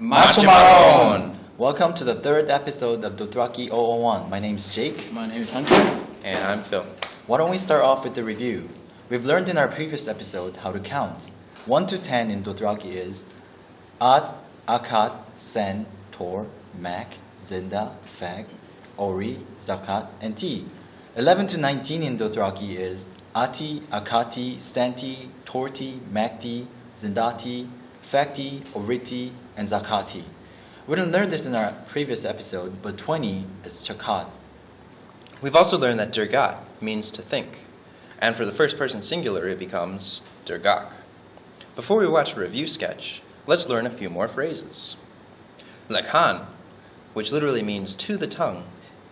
Macho Maron! Welcome to the third episode of Dothraki 001. My name is Jake. My name is Hunter. And I'm Phil. Why don't we start off with the review? We've learned in our previous episode how to count. 1 to 10 in Dothraki is Ad, Akat, Sen, Tor, Mak, Zinda, Fag, Ori, Zakat, and Ti. 11 to 19 in Dothraki is Ati, Akati, Stanti, Torti, Makti, Zindati, Fakti, Oriti, and Zakati. We didn't learn this in our previous episode, but 20 is Chakat. We've also learned that Durgat means to think, and for the first person singular it becomes Durgak. Before we watch the review sketch, let's learn a few more phrases. Lekhan, which literally means to the tongue,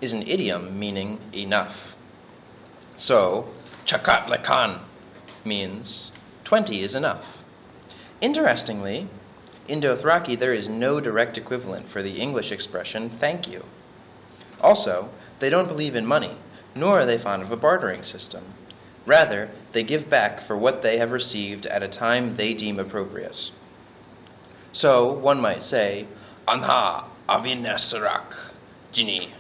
is an idiom meaning enough. So, Chakat Lekhan means 20 is enough. Interestingly, in Dothraki there is no direct equivalent for the English expression thank you. Also, they don't believe in money, nor are they fond of a bartering system. Rather, they give back for what they have received at a time they deem appropriate. So, one might say, Anha avinesarak jini,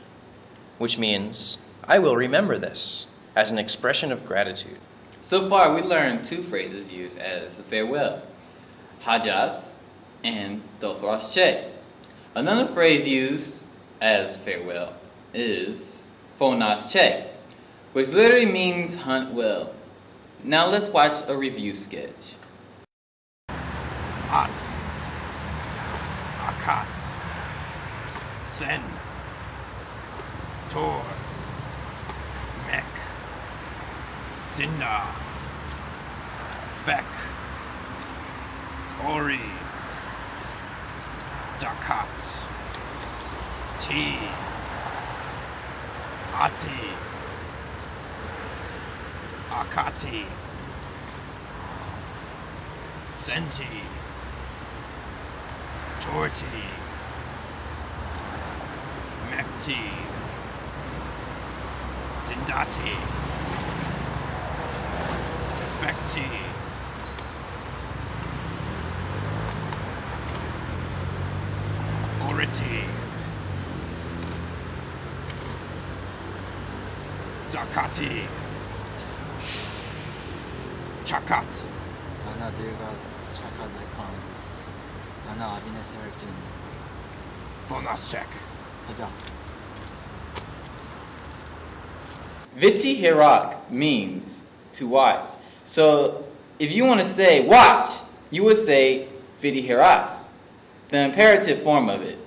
which means, I will remember this, as an expression of gratitude. So far, we learned two phrases used as a farewell, Hajas and Dothraki. Another phrase used as farewell is Fonasche, which literally means hunt well. Now let's watch a review sketch. At, Akat, Sen, Tor, Mek, Zinda, Fek, Ori, Zakat, Ti, Ati, Akati, Senti, Torti, Mekti, Zindati, Bekti, Oriti, Zakati, Chakat, Ana Durgat, Chakat Lekhan, Ana Avinesarak Jin, Fonasek. Hajas. Viti Hirak means to watch. So if you want to say watch, you would say Viti Hiras, the imperative form of it.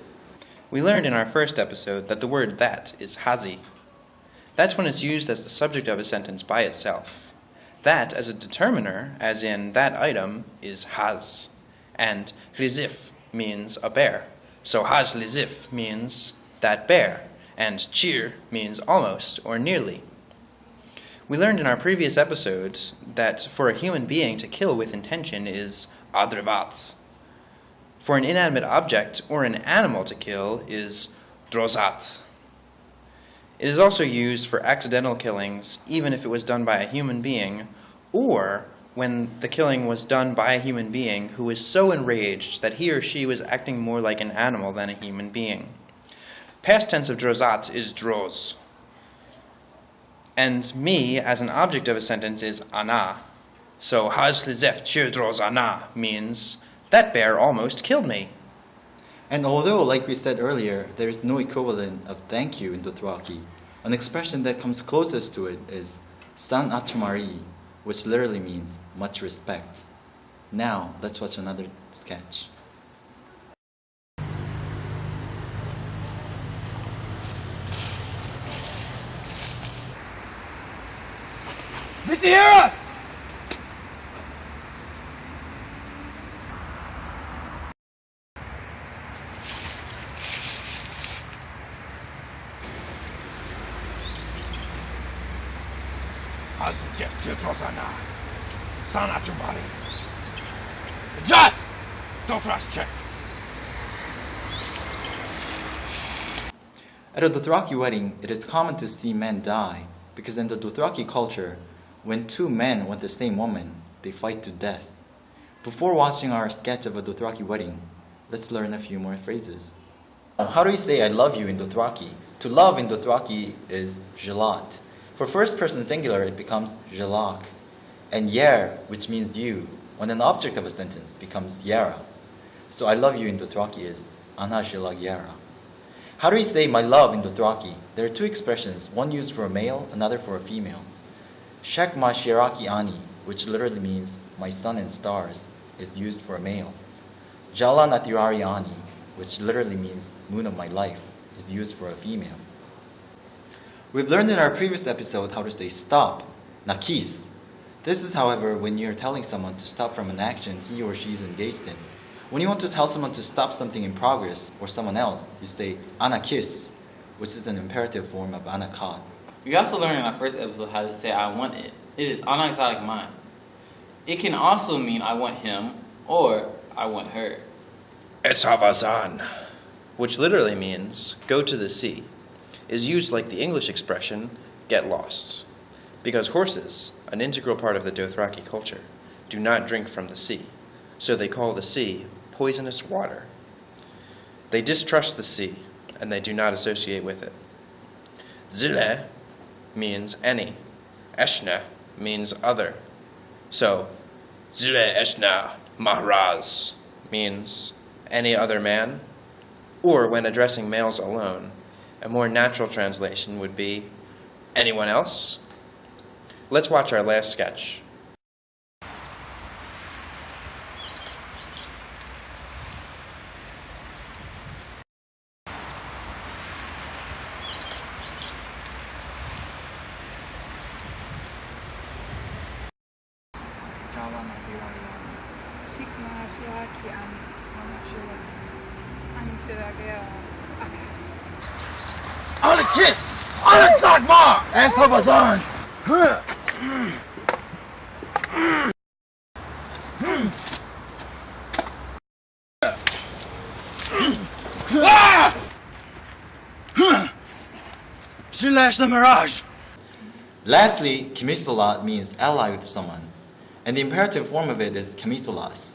We learned in our first episode that the word that is hazi. That's when it's used as the subject of a sentence by itself. That as a determiner, as in that item, is haz. And rizif means a bear. So haz lizif means that bear. And chir means almost or nearly. We learned in our previous episode that for a human being to kill with intention is adrivat. For an inanimate object or an animal to kill is drozat. It is also used for accidental killings, even if it was done by a human being, or when the killing was done by a human being who was so enraged that he or she was acting more like an animal than a human being. Past tense of drozat is droz. And me, as an object of a sentence, is ana. So haz lizef chir droz ana means, that bear almost killed me. And although, like we said earlier, there is no equivalent of thank you in Dothraki, an expression that comes closest to it is San Achumari, which literally means much respect. Now, let's watch another sketch. Did you hear us? As the Jeff Kiltrosana, Sana Chubari. Just! Dothraki. At a Dothraki wedding, it is common to see men die, because in the Dothraki culture, when two men want the same woman, they fight to death. Before watching our sketch of a Dothraki wedding, Let's learn a few more phrases. How do we say I love you in Dothraki? To love in Dothraki is Jelat. For first person singular, it becomes Jelak. And yer, which means you, when an object of a sentence, becomes yera. So I love you in Dothraki is Ana Jelag Yera. How do we say my love in Dothraki? There are two expressions, one used for a male, another for a female. Shek ma shiraki ani, which literally means my sun and stars, is used for a male. Jala natirari ani, which literally means moon of my life, is used for a female. We've learned in our previous episode how to say stop, nakis. This is, however, when you're telling someone to stop from an action he or she is engaged in. When you want to tell someone to stop something in progress or someone else, you say anakis, which is an imperative form of anakat. We also learned in our first episode how to say I want it. It is anexotic mind. It can also mean I want him or I want her. Eshavazan, which literally means go to the sea, is used like the English expression get lost. Because horses, an integral part of the Dothraki culture, do not drink from the sea, so they call the sea poisonous water. They distrust the sea, and they do not associate with it. Zile means any. Eshna means other. So, Zile Eshna Maharaj means any other man, or when addressing males alone, a more natural translation would be anyone else. Let's watch our last sketch. On a kiss! On a dogma! And Sabazan! Shilash the Mirage! Lastly, kemisolat means ally with someone, and the imperative form of it is kemisolas.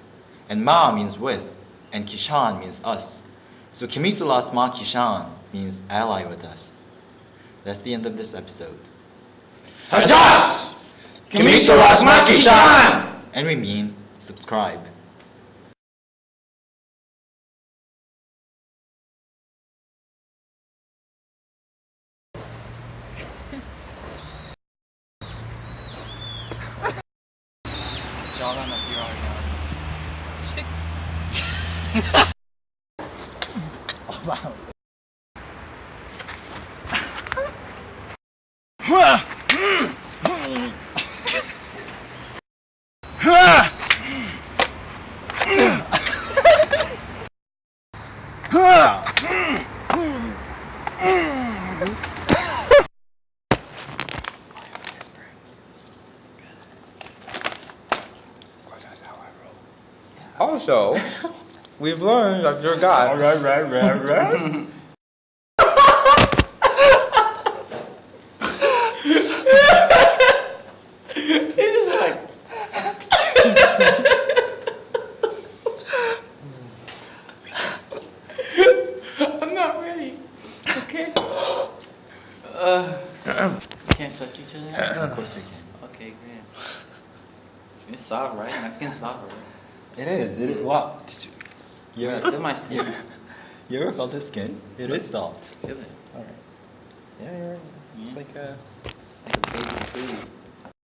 And ma means with, and kishan means us. So kemisolas ma kishan means ally with us. That's the end of this episode. Hadas! Kemisolas Makishan! And we mean subscribe. Oh, wow. Also, we've learned that your God It's just like I'm not ready. Okay. Can't touch each other. Of course we can. Okay, great. It's soft, right? My skin's soft, right? It is. It is. Wow. You Yeah, ever, feel my skin. you ever felt your skin? It is soft. Feel it. All right. Yeah, you're right. It's Yeah. like a Like a baby food.